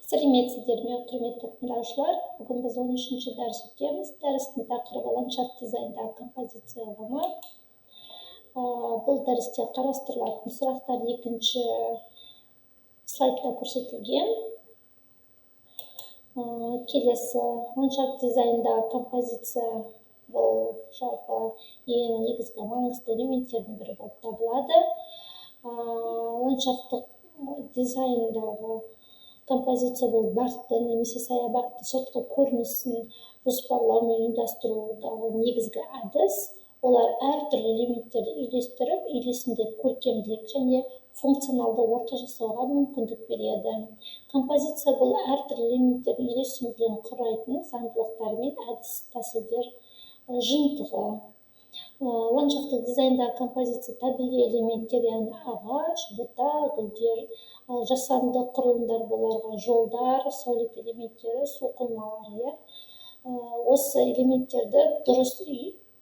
Сәлеметсіздер ме, құрметті тыңдаушылар? Бүгін біз 13-ші дәріс өтеміз. Дәрістің тақырыбы ландшафт дизайндағы композиция ұғымы. Бұл дәрісте қарастырылатын сұрақтар екінші слайдта көрсетілген. Келесі, ландшафт дизайндағы композиция бұл жалпы ең негізгі маңызды элементтердің бірі болып табылады. Ландшафттық дизайндағы композиция бұл бақты немесе саябақты сыртқы көрінісін жоспарлау мен ұйымдастырудағы негізгі әдіс. Олар әртүрлі элементтерді үйлестіріп, үйлесімді көркемділік және функционалды орта жасауға мүмкіндік береді. Композиция бұл әртүрлі элементтердің үйлесімділігін құрайтын заңдылықтар мен әдіс тәсілдер жиынтығы. Ландшафттық дизайндағы композиция табиғи элементтер, яғни ағаш, бұта, гүлдер, жасанды құрылымдар боларға жолдар, сәулет элементтері, су қоймалары. Осы элементтерді дұрыс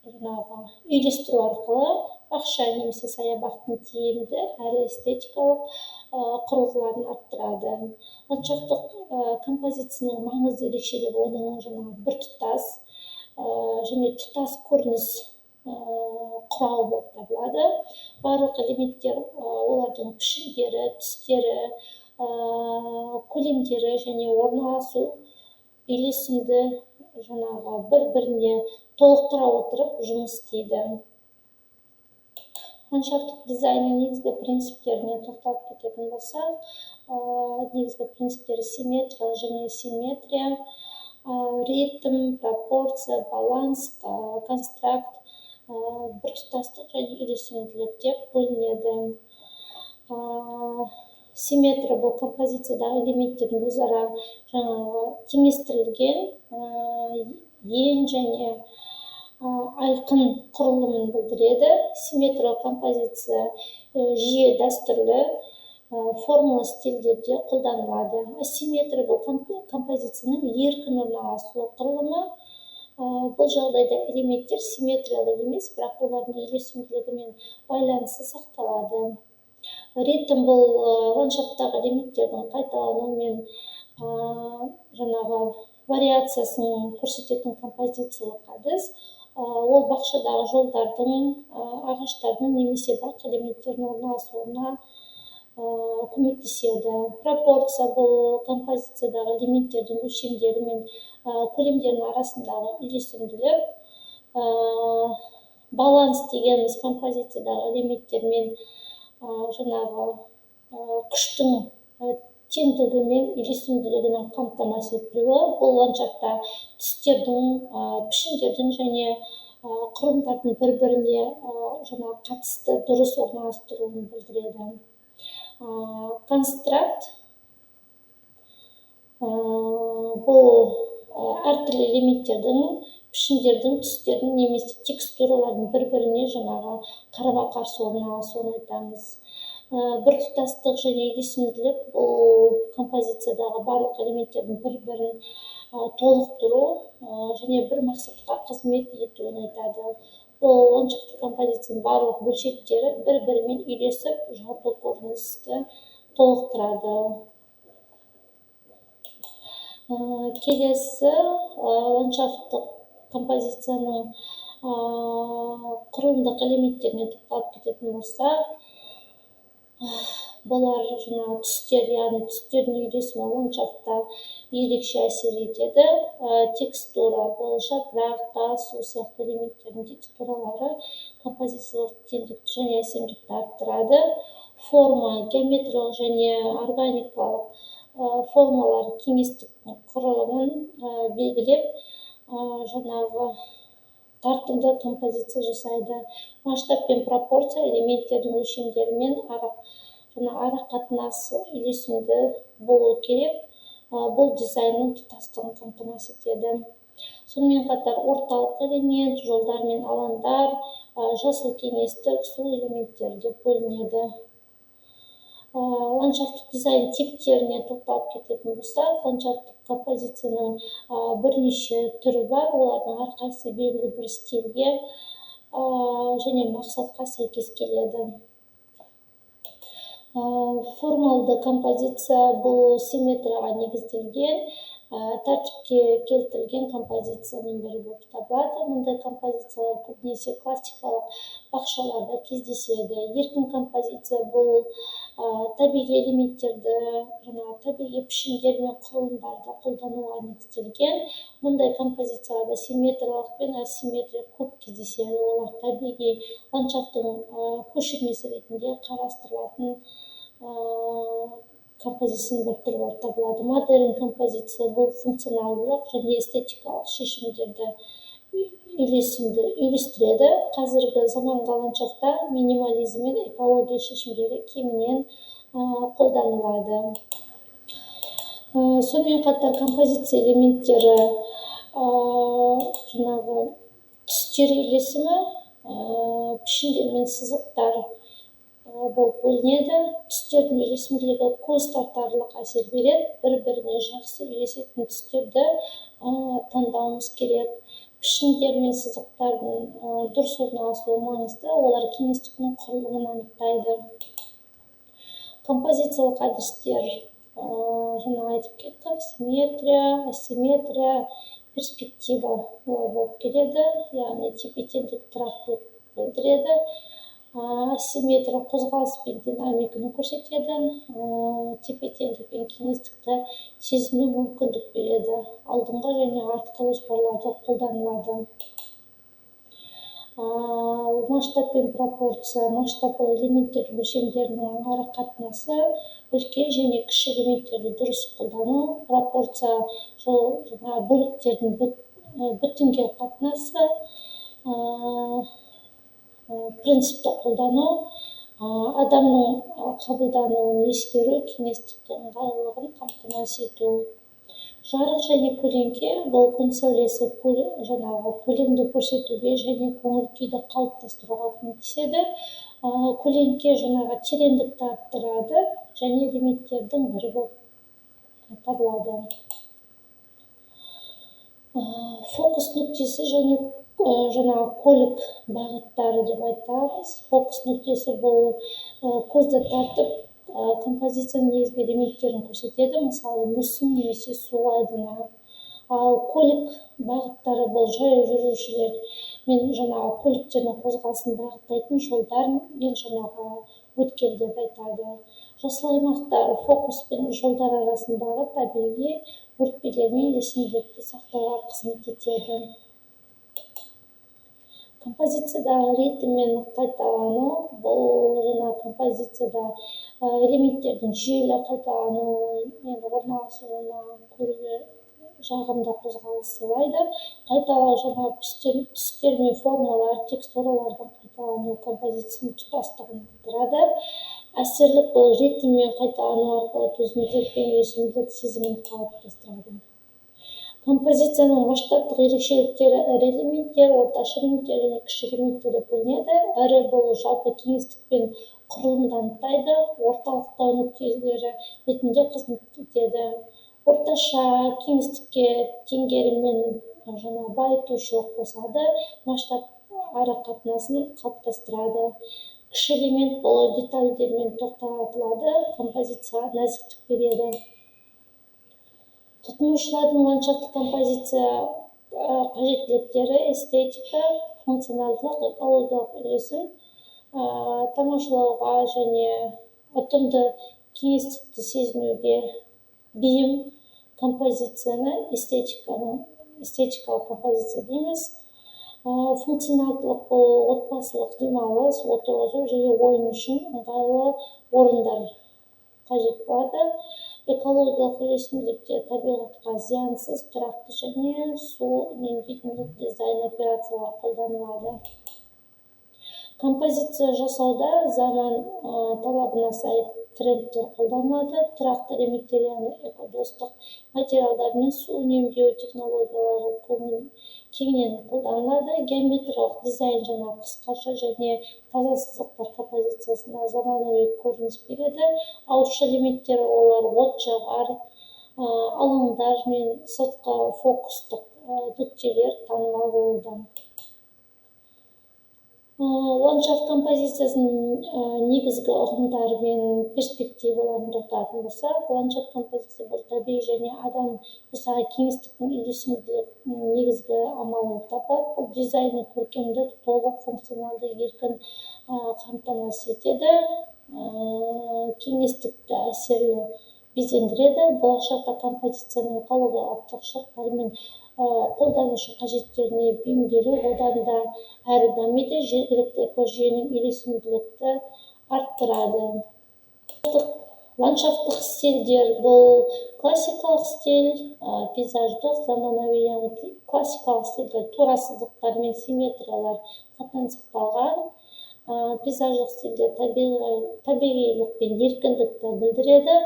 үйлестіру арқылы бақша немесе саябақтың тиімді әрі эстетикалық құрылғыларын арттырады. Ландшафттық композицияның маңызды ерекшелігі оның біртұтас және тұтас көрініс құрауы болып табылады. Барлық элементтер олардың пішіндері, түстері, көлемдері және орналасу үйлесімді бір-біріне толықтыра отырып жұмыс істейді. Ландшафттық дизайнның негізгі принциптеріне тоқталып кететін болсақ, негізгі принциптері симметриялық және асимметрия, ритм, пропорция, баланс, констракт, біртұтастық және үйлесімділік деп бөлінеді. Симметрия бұл композициядағы элементтердің өзара теңестірілген ең және айқын құрылымын білдіреді. Симметриялық композиция жиі дәстүрлі формула стильдерде қолданылады. Асимметрия бұл композицияның еркін орналасу құрылымы. Бұл жағдайда элементтер симметриялы емес, бірақ олардың үйлесімділігі мен байланысы сақталады. Ритм бұл ландшафттағы элементтердің қайталану мен вариациясын көрсететін композициялық әдіс. Ол бақшадағы жолдардың, ағаштардың немесе бақ элементтердің орналасуына көмектеседі. Пропорция бұл композициядағы элементтердің өлшемдері мен көлемдердің арасындағы үйлесімділік. Баланс дегеніміз композициядағы элементтер мен күштің теңдігі мен үйлесімділігінің қамтамасыз етілуі. Бұл ландшафтта түстердің, пішіндердің және құрылымдардың бір-біріне қатысты дұрыс орналастыруын білдіреді. Констракт бұл әртүрлі элементтердің, пішіндердің, түстердің немесе текстуралардың бір-біріне қарама-қарсы орналасуын айтамыз. Біртұтастық және үйлесімділік бұл композициядағы барлық элементтердің бір-бірін толықтыру және бір мақсатқа қызмет етуін айтады. Бұл ландшафттық композицияның барлық бөлшектері бір-бірімен үйлесіп, жалпы көріністі толықтырады. Келесі, ландшафттық композицияның құрылымдық элементтеріне тоқталып кететін болсақ, бұлар түстер, яғни түстердің үйлесімі ландшафтта ерекше әсер етеді. Текстура бұл жапырақ, тас, су сияқты элементтердің текстуралары композициялық теңдікті және әсемдікті арттырады. Форма, геометриялық және органикалық формалар кеңістіктің құрылымын белгілеп, тартымды композиция жасайды. Масштаб пен пропорция элементтердің өлшемдері мен ара қатынасы үйлесімді болу керек. Бұл дизайнның тұтастығын қамтамасыз етеді. Сонымен қатар орталық элемент, жолдар мен алаңдар, жасыл кеңістік, су элементтері деп бөлінеді. Ландшафттық дизайн типтеріне тоқталып кететін болсақ, ландшафттық композицияның бірнеше түрі бар. Олардың әрқайсысы белгілі бір стильге және мақсатқа сәйкес келеді. Формалды композиция бұл симметрияға негізделген тәртіпке келтірілген композицияның бірі болып табылады. Мұндай композициялар көбінесе классикалық бақшаларда кездеседі. Еркін композиция бұл табиғи элементтерді, табиғи пішіндер мен құрылымдарды қолдануға негізделген. Мұндай композицияларда симметриялық пен асимметрия көп кездеседі. Олар табиғи ландшафттың көшірмесі ретінде қарастырылатын композицияның бір түрі болып табылады. Модерн композиция бұл функционалдылық және эстетикалық шешімдерді үйлестіреді. Қазіргі заманғы ландшафтта минимализм мен экология шешімдері кеңінен қолданылады. Сонымен қатар композиция элементтері түстер үйлесімі, пішіндер мен сызықтар болып бөлінеді. Түстердің үйлесімділігі көз тартарлық әсер береді. Бір-біріне жақсы үйлесетін түстерді таңдауымыз керек. Пішіндер мен сызықтардың дұрыс орналасуы маңызды. Олар кеңістіктің құрылымын анықтайды. Композициялық әдістер айтып кеттік: симметрия, асимметрия, перспектива болып келеді. Яғни тепе-теңдік, тұрақтылық білдіреді. Асимметрия қозғалыс пен динамиканы көрсетеді. Тепе-теңдік пен кеңістікті сезіну мүмкіндік береді. Алдыңғы және артқы жоспарларда қолданылады. Масштаб пен пропорция. Масштаб элементтер өлшемдерінің арақатынасы, үлкен және кіші элементтерді дұрыс қолдану. Пропорция бөліктердің бүтінге қатынасы. Принципті қолдану, адамның қабылдануын ескеру, кеңістіктің ыңғайлылығын қамтамасыз ету. Жарық және көлеңке бұл күн сәулесі көлемді көрсетуге және көңіл күйді қалыптастыруға көмектеседі. Көлеңке тереңдікті арттырады және элементтердің бірі болып табылады. Фокус нүктесі және көлік бағыттары деп айтамыз. Фокус нүктесі бұл көзді тартып, композицияның негізгі элементтерін көрсетеді. Мысалы, мүсін немесе су айдыны. Ал көлік бағыттары бұл жаяу жүрушілер мен көліктердің қозғалысын бағыттайтын жолдар мен өткел деп айтады. Жасыл аймақтар фокус пен жолдар арасындағы табиғи өтпелер мен үйлесімділікті сақтауға қызмет етеді. Композициядағы ритм мен қайталану бұл композицияда элементтердің жүйелі қайталану мен орналасуына көруге жағымды қозғалыс сыйлайды. Қайталау түстер мен формалар, текстуралардың қайталану композицияның тұтастығын арттырады. Әсерлік бұл ритм мен қайталану арқылы төзімділік пен үйлесімділік сезімін қалыптастырады. Композицияның масштабтық ерекшеліктері ірі элементтер, орташа элементтер және кіші элементтер деп бөлінеді. Ірі бұл жалпы кеңістік пен құрылымды анықтайды. Орталықтау нүктелері ретінде қызмет етеді. Орташа кеңістікке теңгеріммен байытушылық қосады. Масштаб арақатынасын қалыптастырады. Кіші элемент бұл детальдермен тоқтатылады. Композицияға нәзіктік береді. Тұтынушылардың ландшафттық композиция қажеттіліктері: эстетика, функционалдылық, экологиялық үйлесім, тамашалауға және ұтымды кеңістікті сезінуге бейім композицияны эстетикалық композиция дейміз. Функционалдылық бұл отбасылық демалыс, отырғызу және ойын үшін ыңғайлы орындар қажет болады. Экологиялық үйлесімділікте табиғатқа зиянсыз, тұрақты және су үнемдейтін дизайн операциялары қолданылады. Композиция жасауда заман талабына сай трендтер қолданылады. Тұрақты элементтер, яғни экодостық материалдар мен су үнемдеу технологиялары кеңінен қолданылады. Геометриялық дизайн қысқаша және таза сызықтар композициясына заманауи көрініс береді. Ауызша элементтер олар от жағар, алаңдар мен сыртқы фокустық нүктелер танымал болуда. Ландшафт композициясынын негизги угумдары менен перспективаларын токтолатын болсок, ландшафт композиция бул табигый жана адам жасаган кеңистиктин үйлесимдүүлүк негизги амалы болуп табылат. Бул дизайны көркөмдүк, толук, функционалдуу, эркин камтамасыз этеді. Кеңістікті әсерлі безендіреді. Болашақта композицияның экологиялық шарттары мен қолданушы қажеттеріне бейімделу одан да әрі дамиды, жергілікті экожүйенің үйлесімділікті арттырады. Ландшафттық стильдер бұл классикалық стиль, пейзаждық, заманауи, яғни классикалық стильде тура сызықтар мен симметриялар қатаң сақталған. Пейзаждық стильде табиғилық пен еркіндікті білдіреді.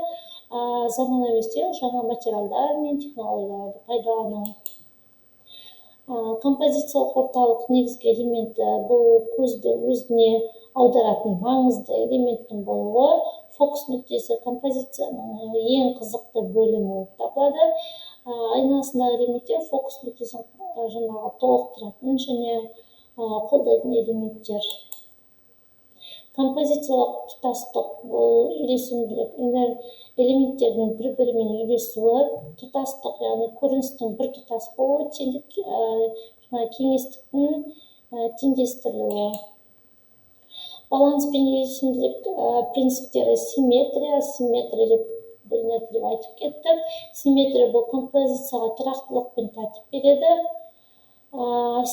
Заманауи стиль жаңа материалдар мен технологияларды пайдалану. Композициялық орталық негізгі элементі бұл көзді өзіне аударатын маңызды элементтің болуы. Фокус нүктесі композицияның ең қызықты бөлімі болып табылады. Айналасындағы элементтер фокус нүктесін жаңағы толықтыратын және қолдайтын элементтер. Композициялық тұтастық бұл үйлесімділік элементтердің бір-бірімен үйлесуі, тұтастық яғни көріністің бір тұтас болуы, теңдік кеңістіктің теңдестірілуі. Баланс пен үйлесімділік принциптері симметрия деп бөлінеді деп айтып кеттік. Симметрия бұл композицияға тұрақтылық пен тәртіп береді.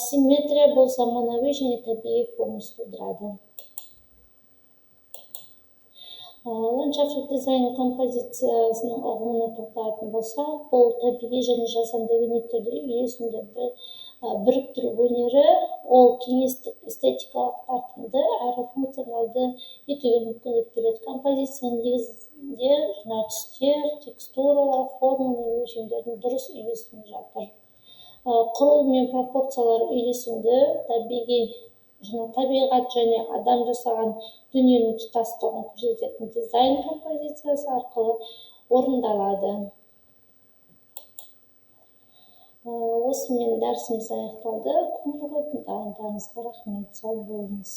Симметрия бұл заманауи және табиғи көрініс тудырады. Ландшафттық дизайн композициясының ұғымына тоқталатын болсақ, бұл табиғи және жасанды элементтерді үйлесімді біріктіру өнері, ол кеңістік эстетикалық тартымды әрі функционалды етуге мүмкіндік береді. Композицияның негізінде түстер, текстуралар, форма мен өлшемдердің дұрыс үйлесімі жатыр. Құрылым мен пропорциялар үйлесімді, табиғат және адам жасаған дүниенің тұтастығын көрсететін дизайн композициясы арқылы орындалады. Осымен дәрісіміз аяқталды. Тыңдағандарыңызға рахмет. Сау болыңыз.